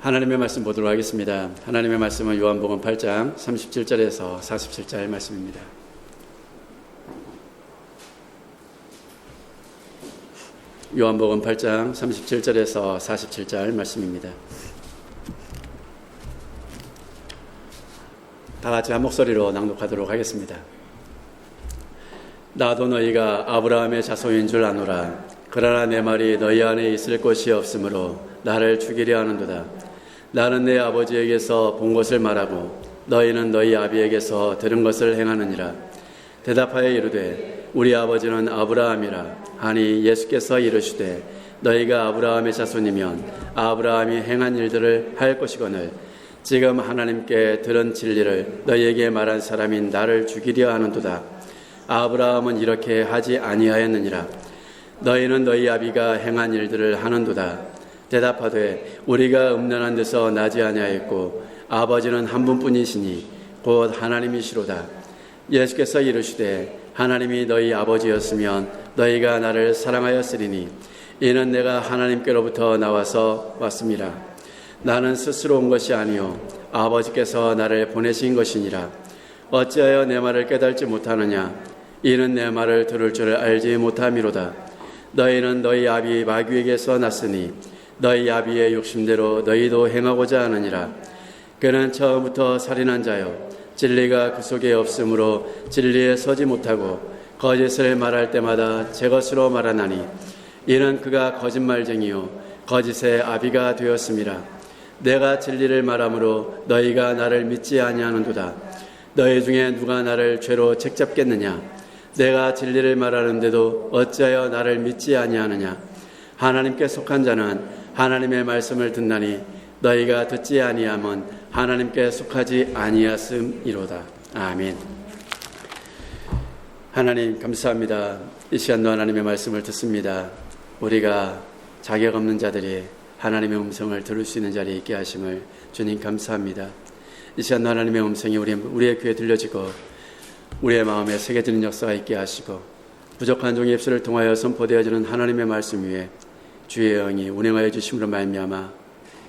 하나님의 말씀 보도록 하겠습니다. 하나님의 말씀은 요한복음 8장 37절에서 47절 말씀입니다. 요한복음 8장 37절에서 47절 말씀입니다. 다 같이 한 목소리로 낭독하도록 하겠습니다. 나도 너희가 아브라함의 자손인 줄 아노라. 그러나 내 말이 너희 안에 있을 것이 없으므로 나를 죽이려 하는도다. 나는 내 아버지에게서 본 것을 말하고 너희는 너희 아비에게서 들은 것을 행하느니라. 대답하여 이르되 우리 아버지는 아브라함이라 하니 예수께서 이르시되 너희가 아브라함의 자손이면 아브라함이 행한 일들을 할 것이거늘 지금 하나님께 들은 진리를 너희에게 말한 사람인 나를 죽이려 하는도다. 아브라함은 이렇게 하지 아니하였느니라. 너희는 너희 아비가 행한 일들을 하는도다. 대답하되 우리가 음란한 데서 나지 아니하였고 아버지는 한 분뿐이시니 곧 하나님이시로다. 예수께서 이르시되 하나님이 너희 아버지였으면 너희가 나를 사랑하였으리니 이는 내가 하나님께로부터 나와서 왔습니다. 나는 스스로 온 것이 아니요 아버지께서 나를 보내신 것이니라. 어찌하여 내 말을 깨달지 못하느냐? 이는 내 말을 들을 줄 알지 못함이로다. 너희는 너희 아비 마귀에게서 났으니 너희 아비의 욕심대로 너희도 행하고자 하느니라. 그는 처음부터 살인한 자요 진리가 그 속에 없으므로 진리에 서지 못하고 거짓을 말할 때마다 제 것으로 말하나니 이는 그가 거짓말쟁이요 거짓의 아비가 되었음이라. 내가 진리를 말하므로 너희가 나를 믿지 아니하는도다. 너희 중에 누가 나를 죄로 책잡겠느냐? 내가 진리를 말하는데도 어찌하여 나를 믿지 아니하느냐? 하나님께 속한 자는 하나님의 말씀을 듣나니 너희가 듣지 아니하면 하나님께 속하지 아니하음이로다. 아멘. 하나님 감사합니다. 이 시간도 하나님의 말씀을 듣습니다. 우리가 자격 없는 자들이 하나님의 음성을 들을 수 있는 자리에 있게 하심을 주님 감사합니다. 이 시간도 하나님의 음성이 우리의 귀에 들려지고 우리의 마음에 새겨지는 역사가 있게 하시고 부족한 종의 입술을 통하여 선포되어지는 하나님의 말씀 위에 주의 영이 운행하여 주심으로 말미암아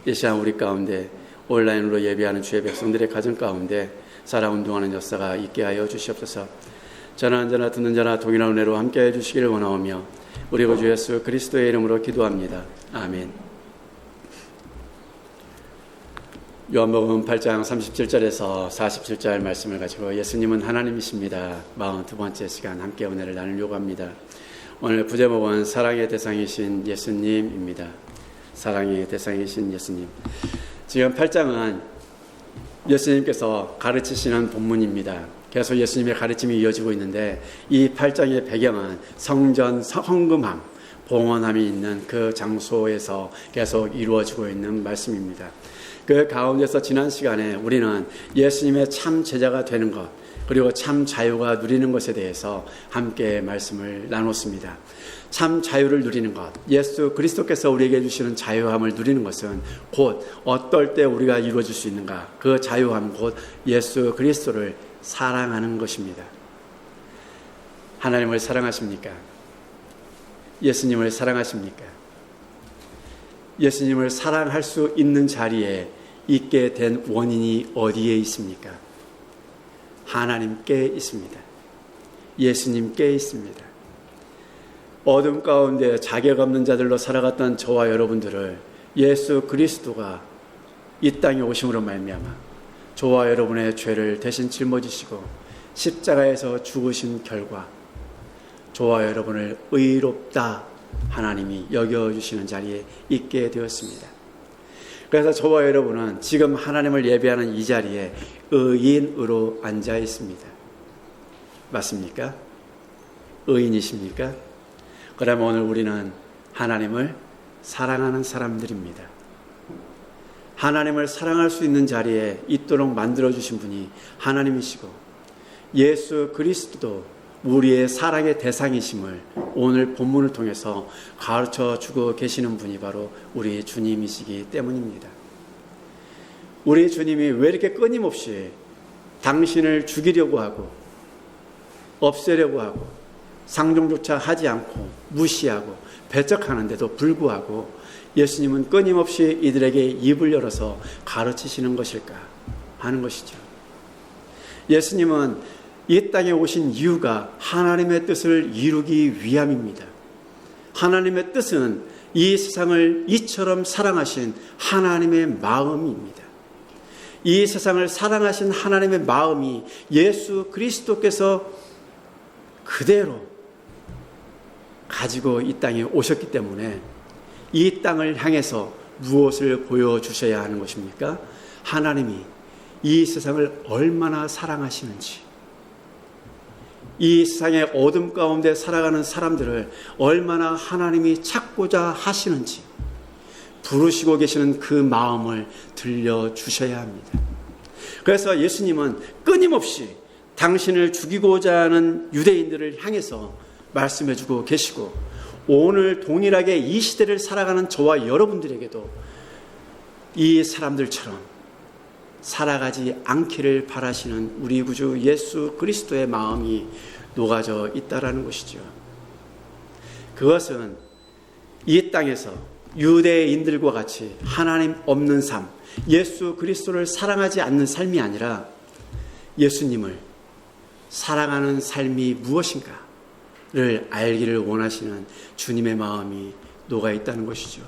이 시간 우리 가운데 온라인으로 예배하는 주의 백성들의 가정 가운데 살아운동하는 역사가 있게 하여 주시옵소서. 전하는 자나 듣는 자나 동일한 은혜로 함께해 주시기를 원하오며 우리 구주 예수 그리스도의 이름으로 기도합니다. 아멘. 요한복음 8장 37절에서 47절 말씀을 가지고 예수님은 하나님이십니다. 42번째 시간 함께 은혜를 나누려고 합니다. 오늘 부제목은 사랑의 대상이신 예수님입니다. 사랑의 대상이신 예수님. 지금 8장은 예수님께서 가르치시는 본문입니다. 계속 예수님의 가르침이 이어지고 있는데 이 8장의 배경은 성전 헌금함, 봉헌함이 있는 그 장소에서 계속 이루어지고 있는 말씀입니다. 그 가운데서 지난 시간에 우리는 예수님의 참 제자가 되는 것 그리고 참 자유가 누리는 것에 대해서 함께 말씀을 나눴습니다. 참 자유를 누리는 것, 예수 그리스도께서 우리에게 주시는 자유함을 누리는 것은 곧 어떨 때 우리가 이루어질 수 있는가? 그 자유함 곧 예수 그리스도를 사랑하는 것입니다. 하나님을 사랑하십니까? 예수님을 사랑하십니까? 예수님을 사랑할 수 있는 자리에 있게 된 원인이 어디에 있습니까? 하나님께 있습니다. 예수님께 있습니다. 어둠 가운데 자격 없는 자들로 살아갔던 저와 여러분들을 예수 그리스도가 이 땅에 오심으로 말미암아 저와 여러분의 죄를 대신 짊어지시고 십자가에서 죽으신 결과 저와 여러분을 의롭다 하나님이 여겨주시는 자리에 있게 되었습니다. 그래서 저와 여러분은 지금 하나님을 예배하는 이 자리에 의인으로 앉아 있습니다. 맞습니까? 의인이십니까? 그러면 오늘 우리는 하나님을 사랑하는 사람들입니다. 하나님을 사랑할 수 있는 자리에 있도록 만들어주신 분이 하나님이시고 예수 그리스도도 우리의 사랑의 대상이심을 오늘 본문을 통해서 가르쳐주고 계시는 분이 바로 우리 주님이시기 때문입니다. 우리 주님이 왜 이렇게 끊임없이 당신을 죽이려고 하고 없애려고 하고 상종조차 하지 않고 무시하고 배척하는데도 불구하고 예수님은 끊임없이 이들에게 입을 열어서 가르치시는 것일까 하는 것이죠. 예수님은 이 땅에 오신 이유가 하나님의 뜻을 이루기 위함입니다. 하나님의 뜻은 이 세상을 이처럼 사랑하신 하나님의 마음입니다. 이 세상을 사랑하신 하나님의 마음이 예수 그리스도께서 그대로 가지고 이 땅에 오셨기 때문에 이 땅을 향해서 무엇을 보여주셔야 하는 것입니까? 하나님이 이 세상을 얼마나 사랑하시는지, 이 세상의 어둠 가운데 살아가는 사람들을 얼마나 하나님이 찾고자 하시는지 부르시고 계시는 그 마음을 들려주셔야 합니다. 그래서 예수님은 끊임없이 당신을 죽이고자 하는 유대인들을 향해서 말씀해주고 계시고, 오늘 동일하게 이 시대를 살아가는 저와 여러분들에게도 이 사람들처럼 살아가지 않기를 바라시는 우리 구주 예수 그리스도의 마음이 녹아져 있다라는 것이죠. 그것은 이 땅에서 유대인들과 같이 하나님 없는 삶, 예수 그리스도를 사랑하지 않는 삶이 아니라 예수님을 사랑하는 삶이 무엇인가를 알기를 원하시는 주님의 마음이 녹아 있다는 것이죠.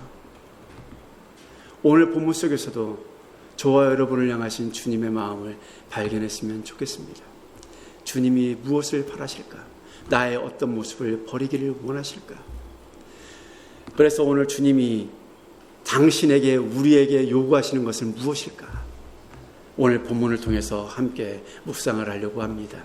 오늘 본문 속에서도 저와 여러분을 향하신 주님의 마음을 발견했으면 좋겠습니다. 주님이 무엇을 바라실까? 나의 어떤 모습을 버리기를 원하실까? 그래서 오늘 주님이 당신에게, 우리에게 요구하시는 것은 무엇일까? 오늘 본문을 통해서 함께 묵상을 하려고 합니다.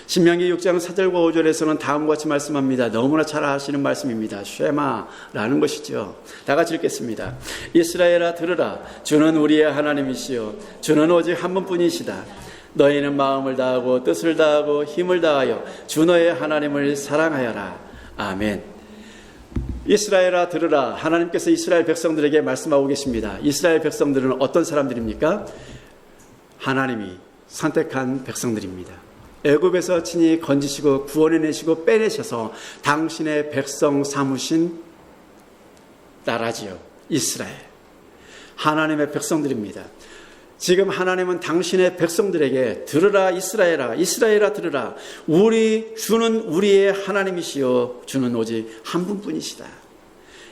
신명기 6장 4절과 5절에서는 다음과 같이 말씀합니다. 너무나 잘 아시는 말씀입니다. 쉐마라는 것이죠. 다 같이 읽겠습니다. 이스라엘아 들으라. 주는 우리의 하나님이시요 주는 오직 한 분뿐이시다. 너희는 마음을 다하고 뜻을 다하고 힘을 다하여 주 너의 하나님을 사랑하여라. 아멘. 이스라엘아 들으라. 하나님께서 이스라엘 백성들에게 말씀하고 계십니다. 이스라엘 백성들은 어떤 사람들입니까? 하나님이 선택한 백성들입니다. 애굽에서 친히 건지시고 구원해내시고 빼내셔서 당신의 백성 삼으신 나라지요. 이스라엘. 하나님의 백성들입니다. 지금 하나님은 당신의 백성들에게 들으라 이스라엘아, 이스라엘아 들으라. 주는 우리의 하나님이시요 주는 오직 한 분뿐이시다.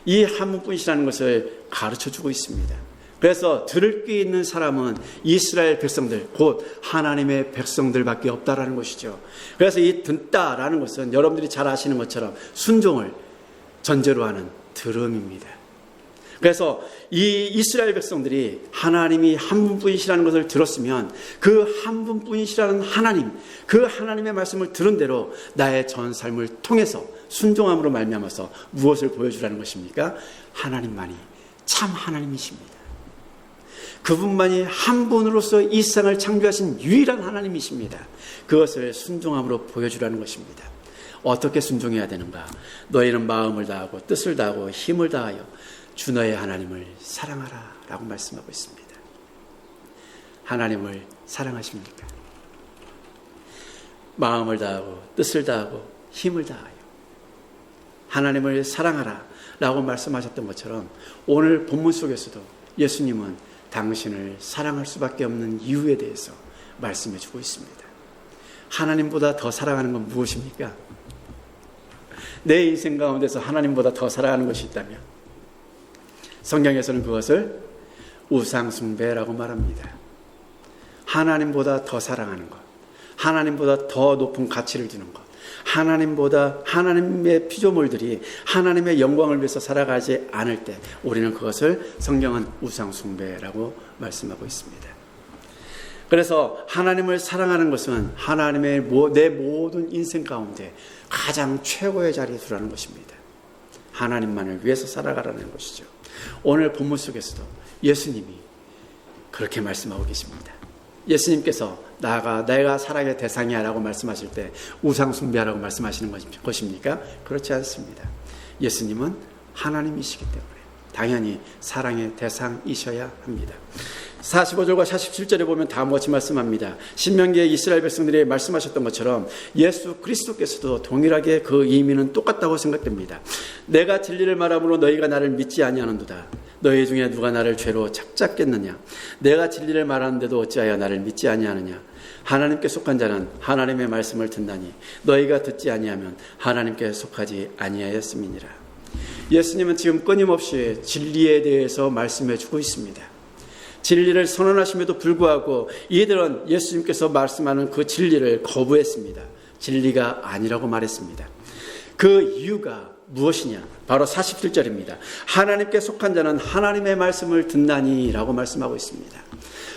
이 한 분뿐이시라는 것을 가르쳐주고 있습니다. 그래서 들을 게 있는 사람은 이스라엘 백성들, 곧 하나님의 백성들밖에 없다라는 것이죠. 그래서 이 듣다라는 것은 여러분들이 잘 아시는 것처럼 순종을 전제로 하는 들음입니다. 그래서 이 이스라엘 백성들이 하나님이 한 분뿐이시라는 것을 들었으면 그 한 분뿐이시라는 하나님, 그 하나님의 말씀을 들은 대로 나의 전 삶을 통해서 순종함으로 말미암아서 무엇을 보여주라는 것입니까? 하나님만이 참 하나님이십니다. 그분만이 한 분으로서 이 세상을 창조하신 유일한 하나님이십니다. 그것을 순종함으로 보여주라는 것입니다. 어떻게 순종해야 되는가? 너희는 마음을 다하고 뜻을 다하고 힘을 다하여 주 너의 하나님을 사랑하라 라고 말씀하고 있습니다. 하나님을 사랑하십니까? 마음을 다하고 뜻을 다하고 힘을 다하여 하나님을 사랑하라 라고 말씀하셨던 것처럼 오늘 본문 속에서도 예수님은 당신을 사랑할 수밖에 없는 이유에 대해서 말씀해 주고 있습니다. 하나님보다 더 사랑하는 건 무엇입니까? 내 인생 가운데서 하나님보다 더 사랑하는 것이 있다면 성경에서는 그것을 우상숭배라고 말합니다. 하나님보다 더 사랑하는 것, 하나님보다 더 높은 가치를 두는 것, 하나님보다 하나님의 피조물들이 하나님의 영광을 위해서 살아가지 않을 때 우리는 그것을 성경은 우상숭배라고 말씀하고 있습니다. 그래서 하나님을 사랑하는 것은 하나님의 내 모든 인생 가운데 가장 최고의 자리에 두라는 것입니다. 하나님만을 위해서 살아가라는 것이죠. 오늘 본문 속에서도 예수님이 그렇게 말씀하고 계십니다. 예수님께서 내가 사랑의 대상이야 라고 말씀하실 때 우상숭배하라고 말씀하시는 것입니까? 그렇지 않습니다. 예수님은 하나님이시기 때문에 당연히 사랑의 대상이셔야 합니다. 45절과 47절에 보면 다음과 같이 말씀합니다. 신명기에 이스라엘 백성들이 말씀하셨던 것처럼 예수 그리스도께서도 동일하게 그 의미는 똑같다고 생각됩니다. 내가 진리를 말함으로 너희가 나를 믿지 아니하는도다. 너희 중에 누가 나를 죄로 착잡겠느냐. 내가 진리를 말하는데도 어찌하여 나를 믿지 아니하느냐. 하나님께 속한 자는 하나님의 말씀을 듣나니 너희가 듣지 아니하면 하나님께 속하지 아니하였음이니라. 예수님은 지금 끊임없이 진리에 대해서 말씀해 주고 있습니다. 진리를 선언하심에도 불구하고 이들은 예수님께서 말씀하는 그 진리를 거부했습니다. 진리가 아니라고 말했습니다. 그 이유가 무엇이냐? 바로 47절입니다. 하나님께 속한 자는 하나님의 말씀을 듣나니 라고 말씀하고 있습니다.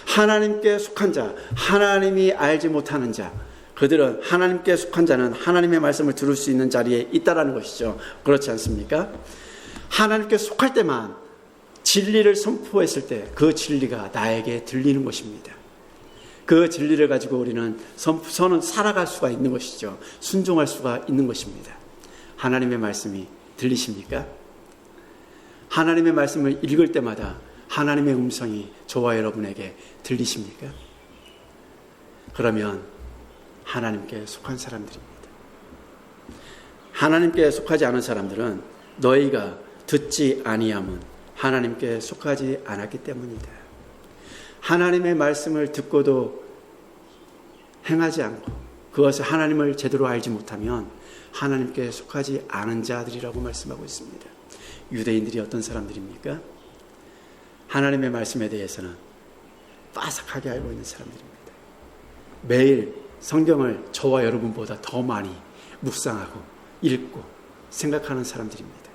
하나님께 속한 자, 하나님이 알지 못하는 자, 그들은 하나님께 속한 자는 하나님의 말씀을 들을 수 있는 자리에 있다라는 것이죠. 그렇지 않습니까? 하나님께 속할 때만 진리를 선포했을 때 그 진리가 나에게 들리는 것입니다. 그 진리를 가지고 우리는 선은 살아갈 수가 있는 것이죠. 순종할 수가 있는 것입니다. 하나님의 말씀이 들리십니까? 하나님의 말씀을 읽을 때마다 하나님의 음성이 저와 여러분에게 들리십니까? 그러면 하나님께 속한 사람들입니다. 하나님께 속하지 않은 사람들은 너희가 듣지 아니함은 하나님께 속하지 않았기 때문이다. 하나님의 말씀을 듣고도 행하지 않고 그것을 하나님을 제대로 알지 못하면 하나님께 속하지 않은 자들이라고 말씀하고 있습니다. 유대인들이 어떤 사람들입니까? 하나님의 말씀에 대해서는 빠삭하게 알고 있는 사람들입니다. 매일 성경을 저와 여러분보다 더 많이 묵상하고 읽고 생각하는 사람들입니다.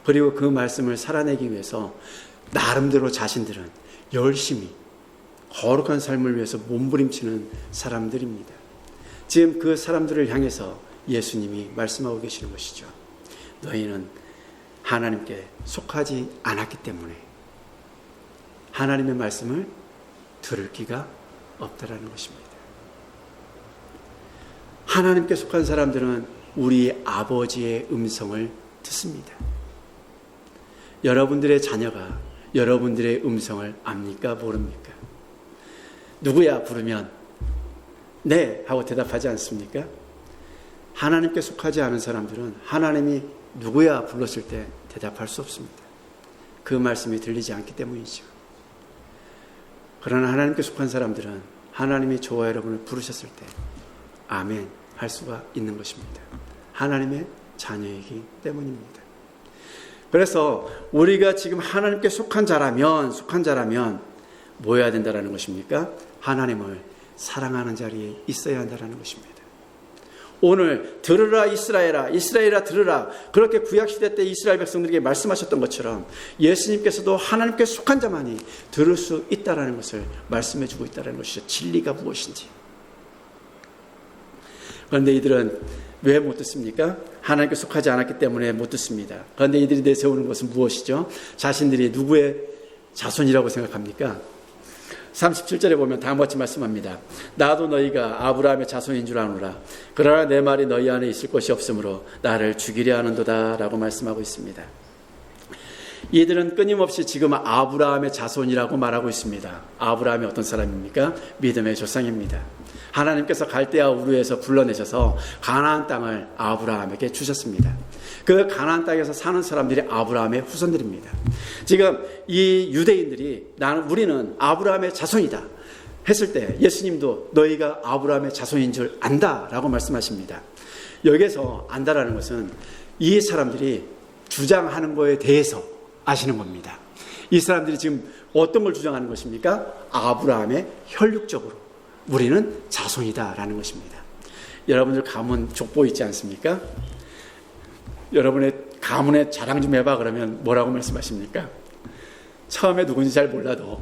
그리고 그 말씀을 살아내기 위해서 나름대로 자신들은 열심히 거룩한 삶을 위해서 몸부림치는 사람들입니다. 지금 그 사람들을 향해서 예수님이 말씀하고 계시는 것이죠. 너희는 하나님께 속하지 않았기 때문에 하나님의 말씀을 들을 기가 없다라는 것입니다. 하나님께 속한 사람들은 우리 아버지의 음성을 듣습니다. 여러분들의 자녀가 여러분들의 음성을 압니까? 모릅니까? 누구야? 부르면 네 하고 대답하지 않습니까? 하나님께 속하지 않은 사람들은 하나님이 누구야? 불렀을 때 대답할 수 없습니다. 그 말씀이 들리지 않기 때문이죠. 그러나 하나님께 속한 사람들은 하나님이 저와 여러분을 부르셨을 때 아멘 할 수가 있는 것입니다. 하나님의 자녀이기 때문입니다. 그래서 우리가 지금 하나님께 속한 자라면 뭐 해야 된다는 것입니까? 하나님을 사랑하는 자리에 있어야 한다는 것입니다. 오늘 들으라 이스라엘아, 이스라엘아 들으라, 그렇게 구약시대 때 이스라엘 백성들에게 말씀하셨던 것처럼 예수님께서도 하나님께 속한 자만이 들을 수 있다는 것을 말씀해 주고 있다는 것이죠. 진리가 무엇인지. 그런데 이들은 왜 못 듣습니까? 하나님께 속하지 않았기 때문에 못 듣습니다. 그런데 이들이 내세우는 것은 무엇이죠? 자신들이 누구의 자손이라고 생각합니까? 37절에 보면 다음과 같이 말씀합니다. 나도 너희가 아브라함의 자손인 줄 아노라. 그러나 내 말이 너희 안에 있을 것이 없으므로 나를 죽이려 하는도다 라고 말씀하고 있습니다. 이들은 끊임없이 지금 아브라함의 자손이라고 말하고 있습니다. 아브라함이 어떤 사람입니까? 믿음의 조상입니다. 하나님께서 갈대아 우르에서 불러내셔서 가나안 땅을 아브라함에게 주셨습니다. 그 가나안 땅에서 사는 사람들이 아브라함의 후손들입니다. 지금 이 유대인들이 우리는 아브라함의 자손이다 했을 때 예수님도 너희가 아브라함의 자손인 줄 안다라고 말씀하십니다. 여기서 안다라는 것은 이 사람들이 주장하는 거에 대해서 아시는 겁니다. 이 사람들이 지금 어떤 걸 주장하는 것입니까? 아브라함의 혈육적으로 우리는 자손이다라는 것입니다. 여러분들 가문 족보 있지 않습니까? 여러분의 가문의 자랑 좀 해봐 그러면 뭐라고 말씀하십니까? 처음에 누군지 잘 몰라도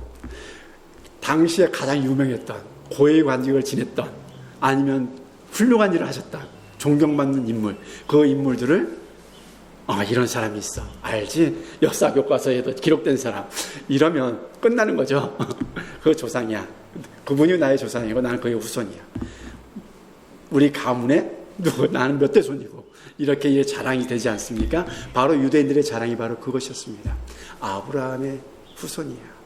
당시에 가장 유명했던 고위 관직을 지냈던 아니면 훌륭한 일을 하셨던 존경받는 인물, 그 인물들을 이런 사람이 있어 알지? 역사 교과서에도 기록된 사람 이러면 끝나는 거죠. 그 조상이야. 그분이 나의 조상이고 나는 그의 후손이야. 우리 가문에 나는 몇 대 손이고 이렇게 자랑이 되지 않습니까? 바로 유대인들의 자랑이 바로 그것이었습니다. 아브라함의 후손이야.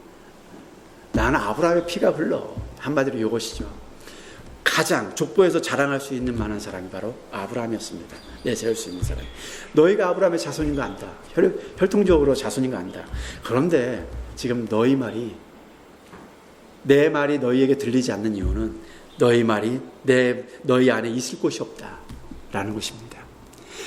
나는 아브라함의 피가 흘러. 한마디로 이것이죠. 가장 족보에서 자랑할 수 있는 만한 사람이 바로 아브라함이었습니다. 내세울 수 있는 사람. 너희가 아브라함의 자손인 거 안다. 혈통적으로 자손인 거 안다. 그런데 지금 너희 말이, 내 말이 너희에게 들리지 않는 이유는 너희 말이 너희 안에 있을 곳이 없다라는 것입니다.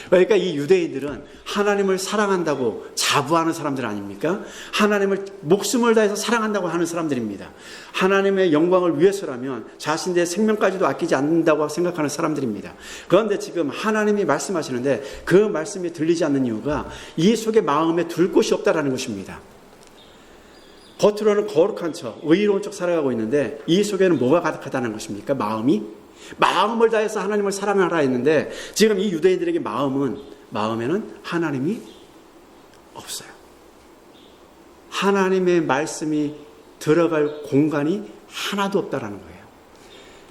그러니까 이 유대인들은 하나님을 사랑한다고 자부하는 사람들 아닙니까? 하나님을 목숨을 다해서 사랑한다고 하는 사람들입니다. 하나님의 영광을 위해서라면 자신들의 생명까지도 아끼지 않는다고 생각하는 사람들입니다. 그런데 지금 하나님이 말씀하시는데 그 말씀이 들리지 않는 이유가 이 속에 마음에 둘 곳이 없다라는 것입니다. 겉으로는 거룩한 척, 의로운 척 살아가고 있는데 이 속에는 뭐가 가득하다는 것입니까? 마음을 다해서 하나님을 사랑하라 했는데 지금 이 유대인들에게 마음에는 하나님이 없어요. 하나님의 말씀이 들어갈 공간이 하나도 없다라는 거예요.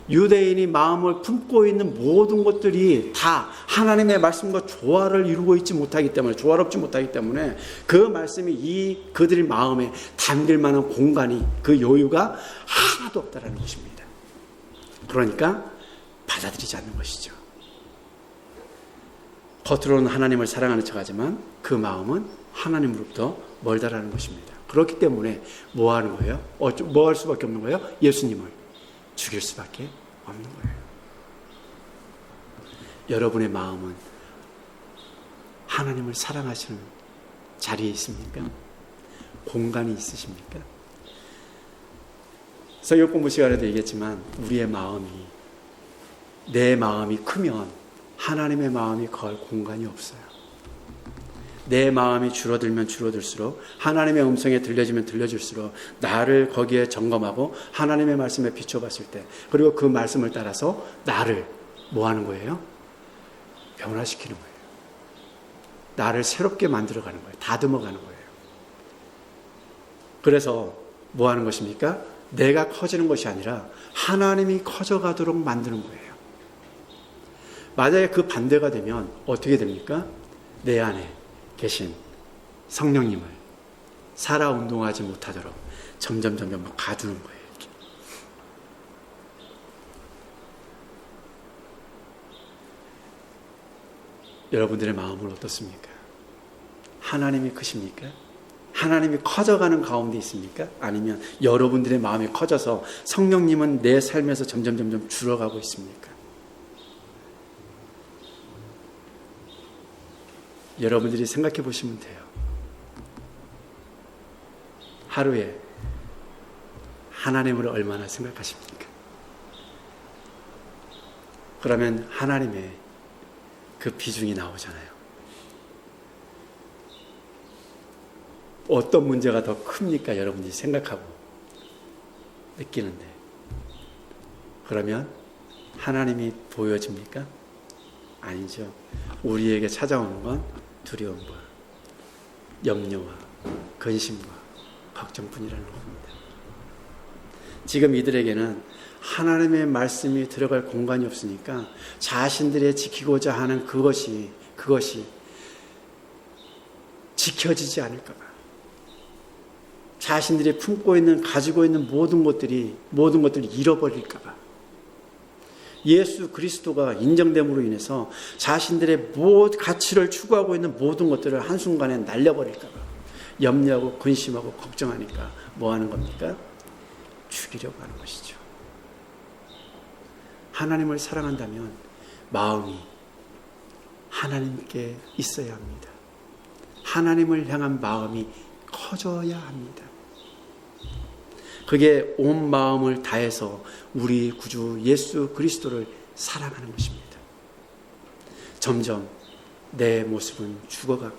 유대인이 마음을 품고 있는 모든 것들이 다 하나님의 말씀과 조화롭지 못하기 때문에 그 말씀이 그들의 마음에 담길 만한 공간이, 그 여유가 하나도 없다라는 것입니다. 그러니까 받아들이지 않는 것이죠. 겉으로는 하나님을 사랑하는 척하지만 그 마음은 하나님으로부터 멀다라는 것입니다. 그렇기 때문에 뭐 하는 거예요? 뭐 할 수밖에 없는 거예요? 예수님을 죽일 수밖에 없는 거예요. 여러분의 마음은 하나님을 사랑하시는 자리에 있습니까? 공간이 있으십니까? 성경 공부 시간에도 얘기했지만 내 마음이 크면 하나님의 마음이 거할 공간이 없어요. 내 마음이 줄어들면 줄어들수록, 하나님의 음성에 들려지면 들려질수록 나를 거기에 점검하고 하나님의 말씀에 비춰봤을 때, 그리고 그 말씀을 따라서 나를 뭐 하는 거예요? 변화시키는 거예요. 나를 새롭게 만들어가는 거예요. 다듬어가는 거예요. 그래서 뭐 하는 것입니까? 내가 커지는 것이 아니라 하나님이 커져가도록 만드는 거예요. 만약에 그 반대가 되면 어떻게 됩니까? 내 안에 계신 성령님을 살아 운동하지 못하도록 점점 가두는 거예요. 이렇게. 여러분들의 마음은 어떻습니까? 하나님이 크십니까? 하나님이 커져가는 가운데 있습니까? 아니면 여러분들의 마음이 커져서 성령님은 내 삶에서 점점 줄어가고 있습니까? 여러분들이 생각해 보시면 돼요. 하루에 하나님을 얼마나 생각하십니까? 그러면 하나님의 그 비중이 나오잖아요. 어떤 문제가 더 큽니까? 여러분들이 생각하고 느끼는데. 그러면 하나님이 보여집니까? 아니죠. 우리에게 찾아오는 건 두려움과 염려와 근심과 걱정뿐이라는 겁니다. 지금 이들에게는 하나님의 말씀이 들어갈 공간이 없으니까 자신들의 지키고자 하는 그것이 지켜지지 않을까 봐, 자신들이 가지고 있는 모든 것들을 잃어버릴까 봐, 예수 그리스도가 인정됨으로 인해서 자신들의 가치를 추구하고 있는 모든 것들을 한순간에 날려버릴까 봐 염려하고 근심하고 걱정하니까 뭐 하는 겁니까? 죽이려고 하는 것이죠. 하나님을 사랑한다면 마음이 하나님께 있어야 합니다. 하나님을 향한 마음이 커져야 합니다. 그게 온 마음을 다해서 우리 구주 예수 그리스도를 사랑하는 것입니다. 점점 내 모습은 죽어가고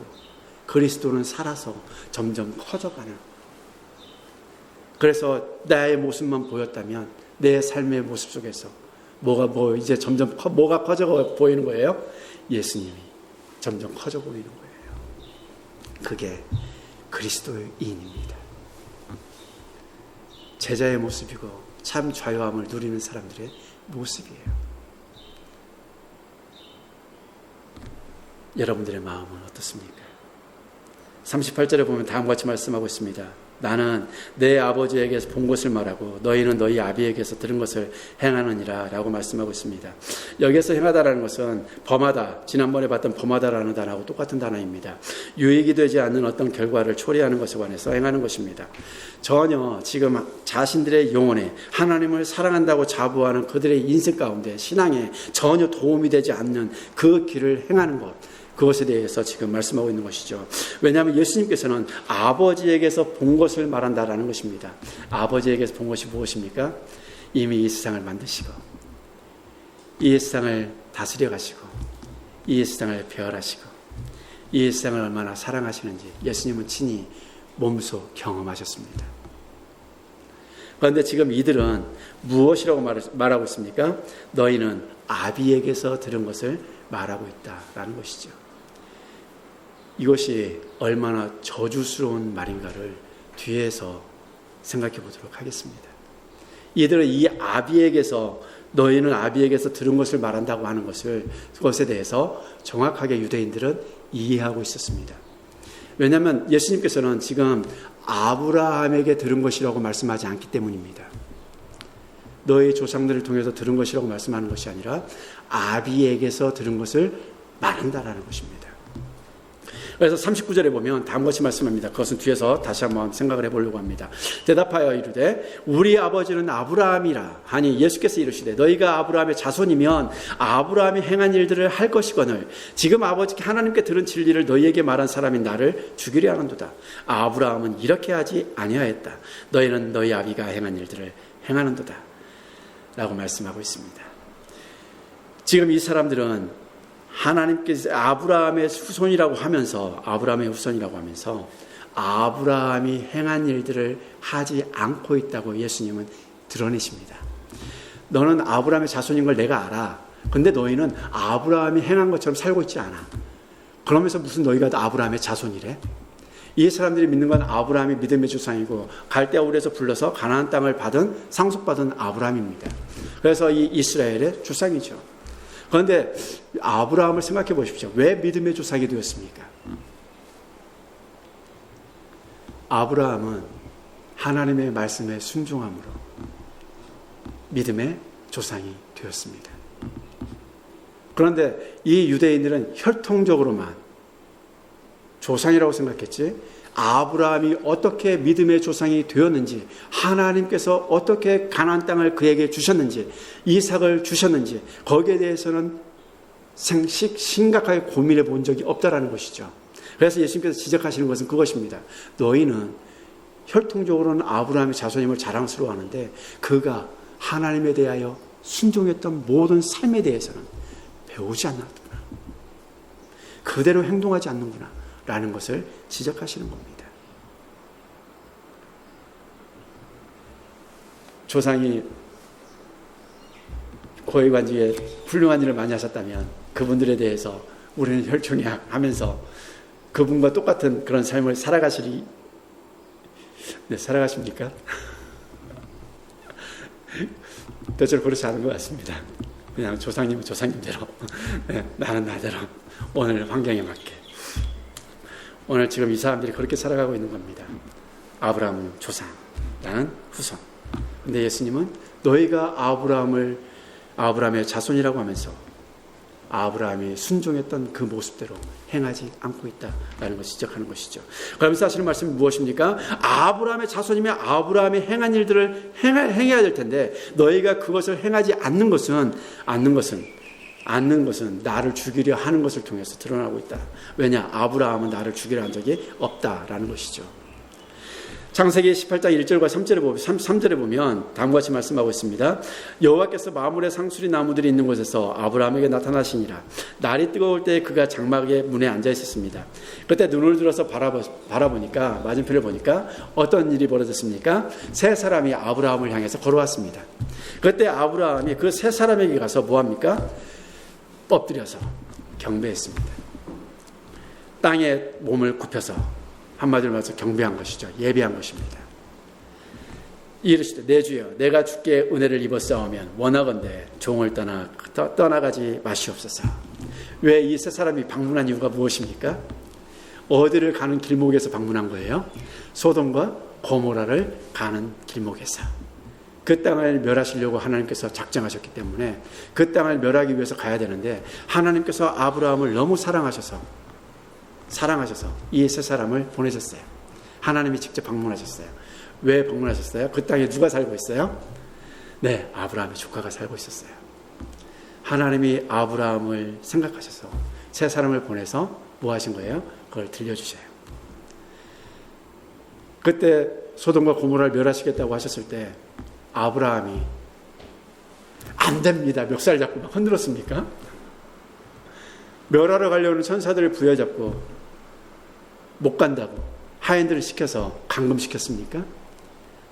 그리스도는 살아서 점점 커져가는. 그래서 나의 모습만 보였다면 내 삶의 모습 속에서 이제 점점 뭐가 커져 보이는 거예요? 예수님이 점점 커져 보이는 거예요. 그게 그리스도인입니다. 제자의 모습이고 참 자유함을 누리는 사람들의 모습이에요. 여러분들의 마음은 어떻습니까? 38절에 보면 다음과 같이 말씀하고 있습니다. 나는 내 아버지에게서 본 것을 말하고 너희는 너희 아비에게서 들은 것을 행하느니라 라고 말씀하고 있습니다. 여기에서 행하다라는 것은 범하다, 지난번에 봤던 범하다라는 단어하고 똑같은 단어입니다. 유익이 되지 않는 어떤 결과를 초래하는 것에 관해서 행하는 것입니다. 전혀 지금 자신들의 영혼에 하나님을 사랑한다고 자부하는 그들의 인생 가운데 신앙에 전혀 도움이 되지 않는 그 길을 행하는 것, 그것에 대해서 지금 말씀하고 있는 것이죠. 왜냐하면 예수님께서는 아버지에게서 본 것을 말한다라는 것입니다. 아버지에게서 본 것이 무엇입니까? 이미 이 세상을 만드시고 이 세상을 다스려 가시고 이 세상을 배열하시고 이 세상을 얼마나 사랑하시는지 예수님은 친히 몸소 경험하셨습니다. 그런데 지금 이들은 무엇이라고 말하고 있습니까? 너희는 아비에게서 들은 것을 말하고 있다라는 것이죠. 이것이 얼마나 저주스러운 말인가를 뒤에서 생각해 보도록 하겠습니다. 이들은 이 아비에게서, 너희는 아비에게서 들은 것을 말한다고 하는 그것에 대해서 정확하게 유대인들은 이해하고 있었습니다. 왜냐하면 예수님께서는 지금 아브라함에게 들은 것이라고 말씀하지 않기 때문입니다. 너희 조상들을 통해서 들은 것이라고 말씀하는 것이 아니라 아비에게서 들은 것을 말한다라는 것입니다. 그래서 39절에 보면 다음같이 말씀합니다. 그것은 뒤에서 다시 한번 생각을 해보려고 합니다. 대답하여 이르되 우리 아버지는 아브라함이라 하니 예수께서 이르시되 너희가 아브라함의 자손이면 아브라함이 행한 일들을 할 것이거늘 지금 아버지께 하나님께 들은 진리를 너희에게 말한 사람이 나를 죽이려 하는도다. 아브라함은 이렇게 하지 아니하였다. 너희는 너희 아비가 행한 일들을 행하는도다 라고 말씀하고 있습니다. 지금 이 사람들은 하나님께서 아브라함의 후손이라고 하면서 아브라함이 행한 일들을 하지 않고 있다고 예수님은 드러내십니다. 너는 아브라함의 자손인 걸 내가 알아. 근데 너희는 아브라함이 행한 것처럼 살고 있지 않아. 그러면서 무슨 너희가 아브라함의 자손이래? 이 사람들이 믿는 건 아브라함이 믿음의 조상이고 갈대아 울에서 불러서 가나안 땅을 상속받은 아브라함입니다. 그래서 이 이스라엘의 조상이죠. 그런데 아브라함을 생각해 보십시오. 왜 믿음의 조상이 되었습니까? 아브라함은 하나님의 말씀에 순종함으로 믿음의 조상이 되었습니다. 그런데 이 유대인들은 혈통적으로만 조상이라고 생각했지, 아브라함이 어떻게 믿음의 조상이 되었는지, 하나님께서 어떻게 가나안 땅을 그에게 주셨는지, 이삭을 주셨는지, 거기에 대해서는 심각하게 고민해 본 적이 없다라는 것이죠. 그래서 예수님께서 지적하시는 것은 그것입니다. 너희는 혈통적으로는 아브라함의 자손임을 자랑스러워하는데 그가 하나님에 대하여 순종했던 모든 삶에 대해서는 배우지 않았구나, 그대로 행동하지 않는구나 라는 것을 지적하시는 겁니다. 조상이 고위관직에 훌륭한 일을 많이 하셨다면 그분들에 대해서 우리는 혈통이 하면서 그분과 똑같은 그런 삶을 살아가십니까? 대체로 그렇지 않은 것 같습니다. 그냥 조상님은 조상님대로, 나는 나대로 오늘 환경에 맞게. 오늘 지금 이 사람들이 그렇게 살아가고 있는 겁니다. 아브라함은 조상, 나는 후손. 근데 예수님은 너희가 아브라함의 자손이라고 하면서 아브라함이 순종했던 그 모습대로 행하지 않고 있다라는 것을 지적하는 것이죠. 그러면서 하시는 말씀이 무엇입니까? 아브라함의 자손이면 아브라함이 행한 일들을 행해야 될 텐데 너희가 그것을 행하지 않는 것은 나를 죽이려 하는 것을 통해서 드러나고 있다. 왜냐? 아브라함은 나를 죽이려 한 적이 없다라는 것이죠. 창세기 18장 1절과 3절에 보면 다음과 같이 말씀하고 있습니다. 여호와께서 마물의 상수리 나무들이 있는 곳에서 아브라함에게 나타나시니라. 날이 뜨거울 때 그가 장막의 문에 앉아 있었습니다. 그때 눈을 들어서 바라보니까, 맞은편을 보니까 어떤 일이 벌어졌습니까? 세 사람이 아브라함을 향해서 걸어왔습니다. 그때 아브라함이 그 세 사람에게 가서 뭐합니까? 엎드려서 경배했습니다. 땅에 몸을 굽혀서 한마디로 말해서 경배한 것이죠. 예배한 것입니다. 이르시되 내 주여, 내가 주께 은혜를 입었사오면 원하건대 종을 떠나가지 마시옵소서. 왜 이 세 사람이 방문한 이유가 무엇입니까? 어디를 가는 길목에서 방문한 거예요? 소돔과 고모라를 가는 길목에서 그 땅을 멸하시려고 하나님께서 작정하셨기 때문에 그 땅을 멸하기 위해서 가야 되는데 하나님께서 아브라함을 너무 사랑하셔서 이 세 사람을 보내셨어요. 하나님이 직접 방문하셨어요. 왜 방문하셨어요? 그 땅에 누가 살고 있어요? 네, 아브라함의 조카가 살고 있었어요. 하나님이 아브라함을 생각하셔서 세 사람을 보내서 뭐 하신 거예요? 그걸 들려주셔요. 그때 소돔과 고모라를 멸하시겠다고 하셨을 때 아브라함이 안 됩니다. 멱살 잡고 막 흔들었습니까? 멸하러 가려는 천사들을 부여잡고 못 간다고 하인들을 시켜서 감금시켰습니까?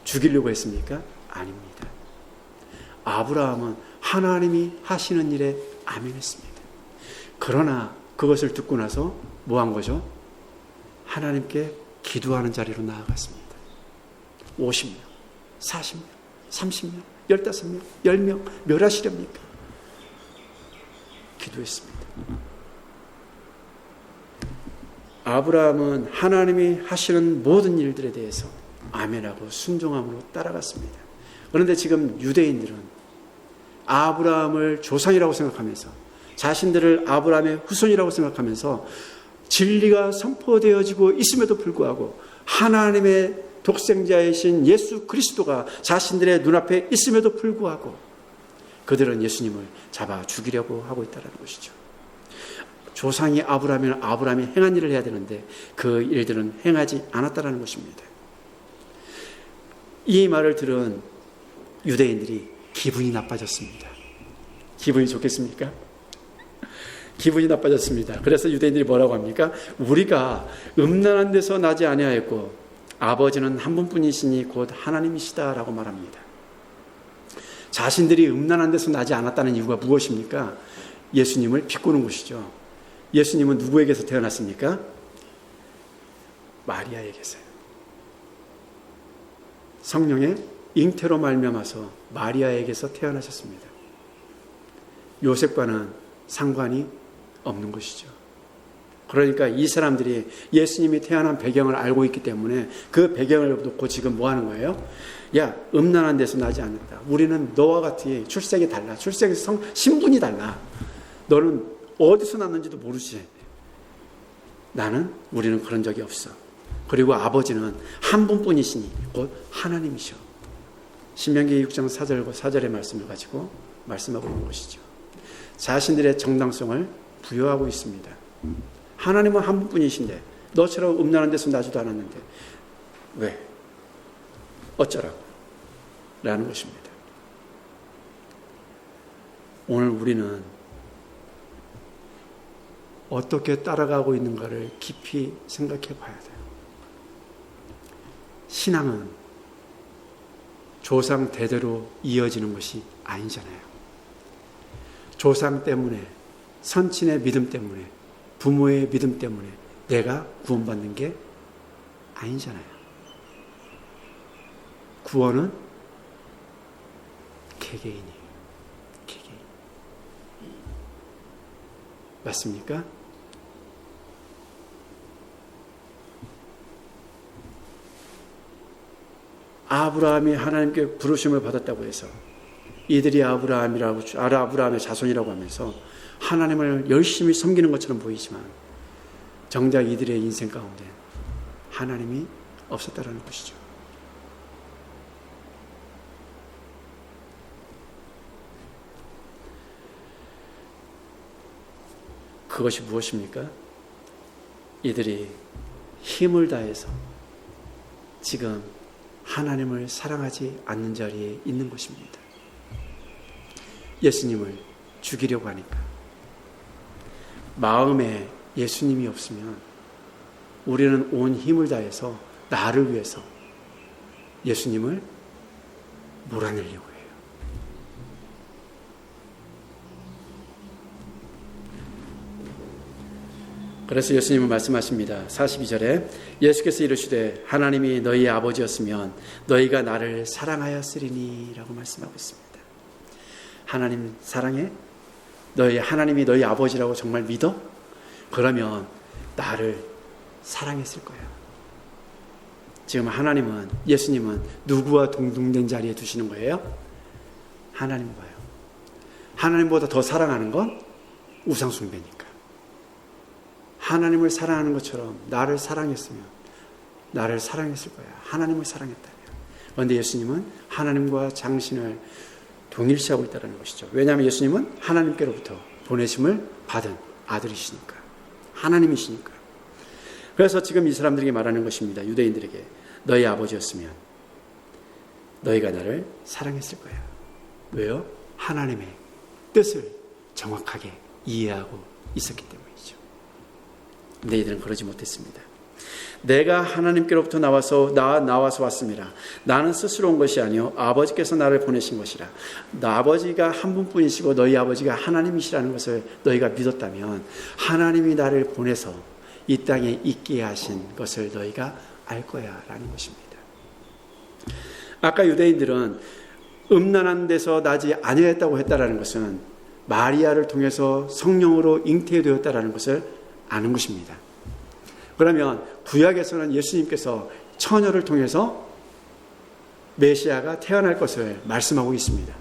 죽이려고 했습니까? 아닙니다. 아브라함은 하나님이 하시는 일에 아멘했습니다. 그러나 그것을 듣고 나서 뭐 한 거죠? 하나님께 기도하는 자리로 나아갔습니다. 50명, 40명, 30명, 15명, 10명 멸하시렵니까? 기도했습니다. 아브라함은 하나님이 하시는 모든 일들에 대해서 아멘하고 순종함으로 따라갔습니다. 그런데 지금 유대인들은 아브라함을 조상이라고 생각하면서 자신들을 아브라함의 후손이라고 생각하면서 진리가 선포되어지고 있음에도 불구하고 하나님의 독생자이신 예수 그리스도가 자신들의 눈앞에 있음에도 불구하고 그들은 예수님을 잡아 죽이려고 하고 있다는 것이죠. 조상이 아브라함이면 아브라함이 행한 일을 해야 되는데 그 일들은 행하지 않았다는 것입니다. 이 말을 들은 유대인들이 기분이 나빠졌습니다. 기분이 좋겠습니까? 기분이 나빠졌습니다. 그래서 유대인들이 뭐라고 합니까? 우리가 음란한 데서 나지 아니하였고 아버지는 한 분뿐이시니 곧 하나님이시다라고 말합니다. 자신들이 음란한 데서 나지 않았다는 이유가 무엇입니까? 예수님을 비꼬는 것이죠. 예수님은 누구에게서 태어났습니까? 마리아에게서요. 성령의 잉태로 말미암아서 마리아에게서 태어나셨습니다. 요셉과는 상관이 없는 것이죠. 그러니까 이 사람들이 예수님이 태어난 배경을 알고 있기 때문에 그 배경을 놓고 지금 뭐 하는 거예요? 야, 음란한 데서 나지 않았다. 우리는 너와 같이 출생이 달라. 출생에서 신분이 달라. 너는 어디서 났는지도 모르지. 우리는 그런 적이 없어. 그리고 아버지는 한 분뿐이시니 곧 하나님이셔. 신명기 6장 4절의 말씀을 가지고 말씀하고 있는 것이죠. 자신들의 정당성을 부여하고 있습니다. 하나님은 한 분뿐이신데 너처럼 음란한 데서 나지도 않았는데 왜? 어쩌라고? 라는 것입니다. 오늘 우리는 어떻게 따라가고 있는가를 깊이 생각해 봐야 돼요. 신앙은 조상 대대로 이어지는 것이 아니잖아요. 조상 때문에, 선친의 믿음 때문에, 부모의 믿음 때문에 내가 구원받는 게 아니잖아요. 구원은 개개인이에요. 개개인. 맞습니까? 아브라함이 하나님께 부르심을 받았다고 해서 이들이 아브라함의 자손이라고 하면서 하나님을 열심히 섬기는 것처럼 보이지만 정작 이들의 인생 가운데 하나님이 없었다라는 것이죠. 그것이 무엇입니까? 이들이 힘을 다해서 지금 하나님을 사랑하지 않는 자리에 있는 것입니다. 예수님을 죽이려고 하니까. 마음에 예수님이 없으면 우리는 온 힘을 다해서 나를 위해서 예수님을 몰아내려고 해요. 그래서 예수님은 말씀하십니다. 42절에 예수께서 이르시되 하나님이 너희의 아버지였으면 너희가 나를 사랑하였으리니 라고 말씀하고 있습니다. 하나님 사랑해? 하나님이 너희 아버지라고 정말 믿어? 그러면 나를 사랑했을 거야. 지금 하나님은, 예수님은 누구와 동등된 자리에 두시는 거예요? 하나님과요. 하나님보다 더 사랑하는 건 우상숭배니까. 하나님을 사랑하는 것처럼 나를 사랑했으면 나를 사랑했을 거야. 하나님을 사랑했다면. 그런데 예수님은 하나님과 장신을 동일시하고 있다는 것이죠. 왜냐하면 예수님은 하나님께로부터 보내심을 받은 아들이시니까. 하나님이시니까. 그래서 지금 이 사람들에게 말하는 것입니다. 유대인들에게. 너희 아버지였으면 너희가 나를 사랑했을 거야. 왜요? 하나님의 뜻을 정확하게 이해하고 있었기 때문이죠. 근데 이들은 그러지 못했습니다. 내가 하나님께로부터 나와서 왔습니다. 나는 스스로 온 것이 아니요 아버지께서 나를 보내신 것이라. 아버지가 한 분뿐이시고 너희 아버지가 하나님이시라는 것을 너희가 믿었다면 하나님이 나를 보내서 이 땅에 있게 하신 것을 너희가 알 거야 라는 것입니다. 아까 유대인들은 음란한 데서 나지 아니했다고 했다라는 것은 마리아를 통해서 성령으로 잉태되었다라는 것을 아는 것입니다. 그러면 구약에서는 예수님께서 처녀를 통해서 메시아가 태어날 것을 말씀하고 있습니다.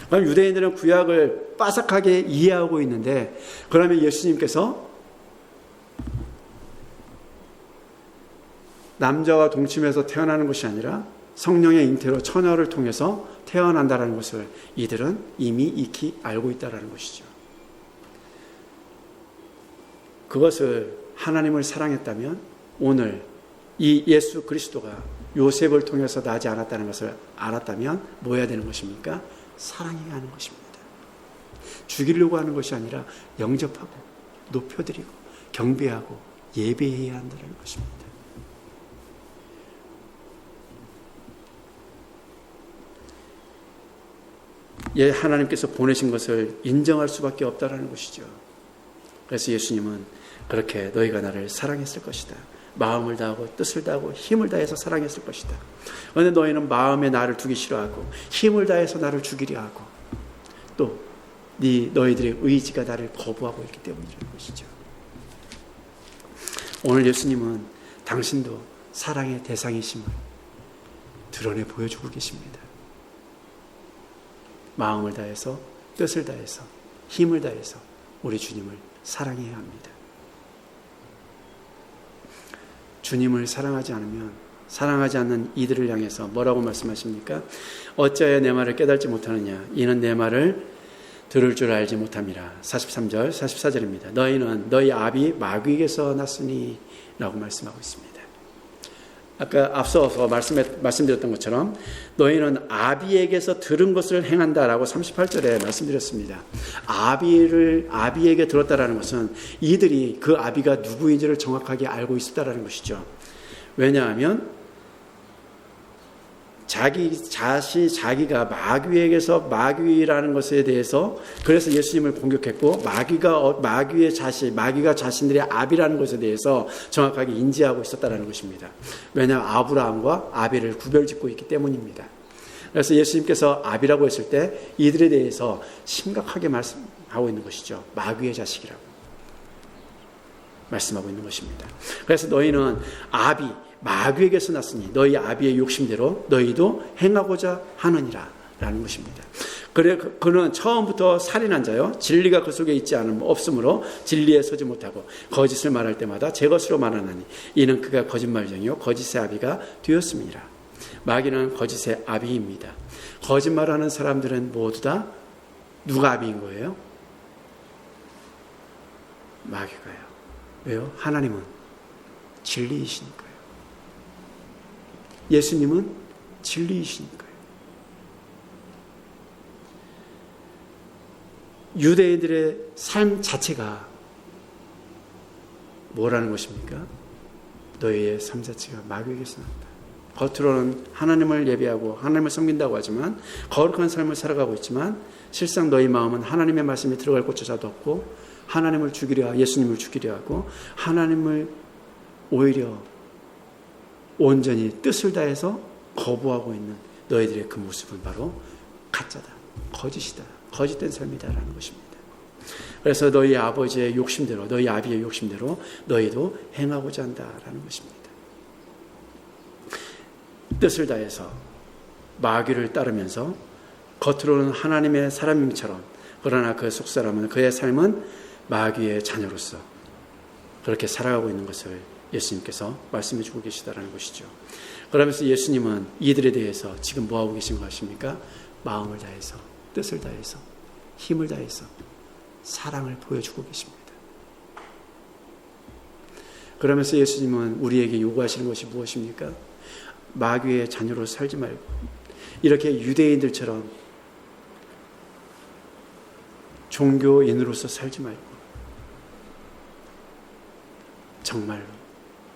그럼 유대인들은 구약을 빠삭하게 이해하고 있는데, 그러면 예수님께서 남자와 동침해서 태어나는 것이 아니라 성령의 잉태로 처녀를 통해서 태어난다는 것을 이들은 이미 익히 알고 있다는 것이죠. 그것을 하나님을 사랑했다면 오늘 이 예수 그리스도가 요셉을 통해서 나지 않았다는 것을 알았다면 뭐 해야 되는 것입니까? 사랑해야 하는 것입니다. 죽이려고 하는 것이 아니라 영접하고 높여드리고 경배하고 예배해야 한다는 것입니다. 하나님께서 보내신 것을 인정할 수밖에 없다는 것이죠. 그래서 예수님은 그렇게 너희가 나를 사랑했을 것이다. 마음을 다하고 뜻을 다하고 힘을 다해서 사랑했을 것이다. 그런데 너희는 마음에 나를 두기 싫어하고 힘을 다해서 나를 죽이려 하고 또 너희들의 의지가 나를 거부하고 있기 때문이라는 것이죠. 오늘 예수님은 당신도 사랑의 대상이심을 드러내 보여주고 계십니다. 마음을 다해서 뜻을 다해서 힘을 다해서 우리 주님을 사랑해야 합니다. 주님을 사랑하지 않으면 사랑하지 않는 이들을 향해서 뭐라고 말씀하십니까? 어찌하여 내 말을 깨닫지 못하느냐? 이는 내 말을 들을 줄 알지 못함이라. 43절 44절입니다. 너희는 너희 아비 마귀에게서 났으니 라고 말씀하고 있습니다. 아까 앞서서 말씀드렸던 것처럼 너희는 아비에게서 들은 것을 행한다라고 38절에 말씀드렸습니다. 아비에게 들었다라는 것은 이들이 그 아비가 누구인지를 정확하게 알고 있었다라는 것이죠. 왜냐하면 자기가 마귀에게서 마귀라는 것에 대해서 그래서 예수님을 공격했고 마귀가 자신들의 아비라는 것에 대해서 정확하게 인지하고 있었다는 것입니다. 왜냐하면 아브라함과 아벨을 구별짓고 있기 때문입니다. 그래서 예수님께서 아비라고 했을 때 이들에 대해서 심각하게 말씀하고 있는 것이죠. 마귀의 자식이라고 말씀하고 있는 것입니다. 그래서 너희는 마귀에게서 났으니 너희 아비의 욕심대로 너희도 행하고자 하느니라 라는 것입니다. 그는 처음부터 살인한 자요 진리가 그 속에 있지 없으므로 진리에 서지 못하고 거짓을 말할 때마다 제 것으로 말하나니 이는 그가 거짓말쟁이요 거짓의 아비가 되었습니다. 마귀는 거짓의 아비입니다. 거짓말하는 사람들은 모두 다 누가 아비인 거예요? 마귀가요. 왜요? 하나님은 진리이시니까요. 예수님은 진리이시니까요. 유대인들의 삶 자체가 뭐라는 것입니까? 너희의 삶 자체가 마귀에게서 났다. 겉으로는 하나님을 예배하고 하나님을 섬긴다고 하지만 거룩한 삶을 살아가고 있지만 실상 너희 마음은 하나님의 말씀이 들어갈 곳조차도 없고 하나님을 예수님을 죽이려 하고 하나님을 오히려 온전히 뜻을 다해서 거부하고 있는 너희들의 그 모습은 바로 가짜다, 거짓이다, 거짓된 삶이다라는 것입니다. 그래서 너희 아버지의 욕심대로, 너희 아비의 욕심대로 너희도 행하고자 한다라는 것입니다. 뜻을 다해서 마귀를 따르면서 겉으로는 하나님의 사람처럼, 그러나 그 속사람은, 그의 삶은 마귀의 자녀로서 그렇게 살아가고 있는 것을 예수님께서 말씀해 주고 계시다라는 것이죠. 그러면서 예수님은 이들에 대해서 지금 뭐하고 계신 것입니까? 마음을 다해서, 뜻을 다해서, 힘을 다해서 사랑을 보여주고 계십니다. 그러면서 예수님은 우리에게 요구하시는 것이 무엇입니까? 마귀의 자녀로 살지 말고, 이렇게 유대인들처럼 종교인으로서 살지 말고, 정말로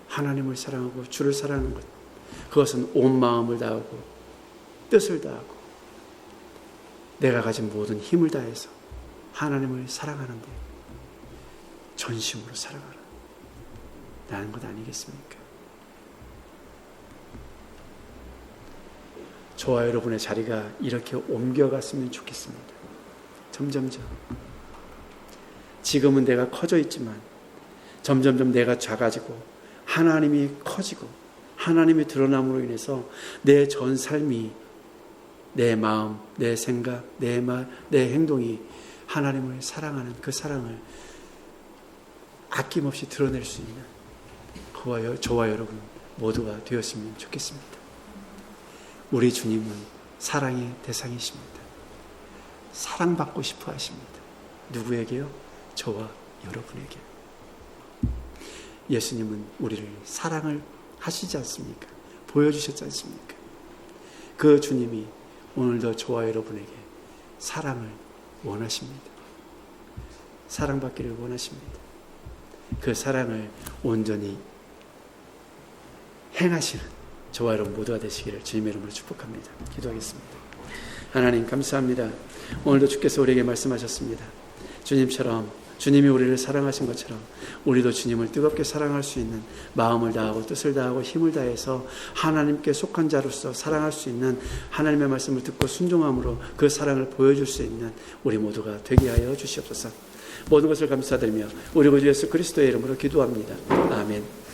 하나님을 사랑하고 주를 사랑하는 것, 그것은 온 마음을 다하고 뜻을 다하고 내가 가진 모든 힘을 다해서 하나님을 사랑하는데 전심으로 사랑하라는 것 아니겠습니까? 저와 여러분의 자리가 이렇게 옮겨갔으면 좋겠습니다. 점점점. 지금은 내가 커져 있지만 점점점 내가 작아지고 하나님이 커지고 하나님이 드러남으로 인해서 내 전 삶이, 내 마음, 내 생각, 내 말, 내 행동이 하나님을 사랑하는 그 사랑을 아낌없이 드러낼 수 있는 저와 여러분 모두가 되었으면 좋겠습니다. 우리 주님은 사랑의 대상이십니다. 사랑받고 싶어 하십니다. 누구에게요? 저와 여러분에게. 예수님은 우리를 사랑을 하시지 않습니까? 보여주셨지 않습니까? 그 주님이 오늘도 저와 여러분에게 사랑을 원하십니다. 사랑받기를 원하십니다. 그 사랑을 온전히 행하시는 저와 여러분 모두가 되시기를 주님의 이름으로 축복합니다. 기도하겠습니다. 하나님 감사합니다. 오늘도 주께서 우리에게 말씀하셨습니다. 주님처럼, 주님이 우리를 사랑하신 것처럼 우리도 주님을 뜨겁게 사랑할 수 있는 마음을 다하고 뜻을 다하고 힘을 다해서 하나님께 속한 자로서 사랑할 수 있는, 하나님의 말씀을 듣고 순종함으로 그 사랑을 보여줄 수 있는 우리 모두가 되게 하여 주시옵소서. 모든 것을 감사드리며 우리 구주 예수 그리스도의 이름으로 기도합니다. 아멘.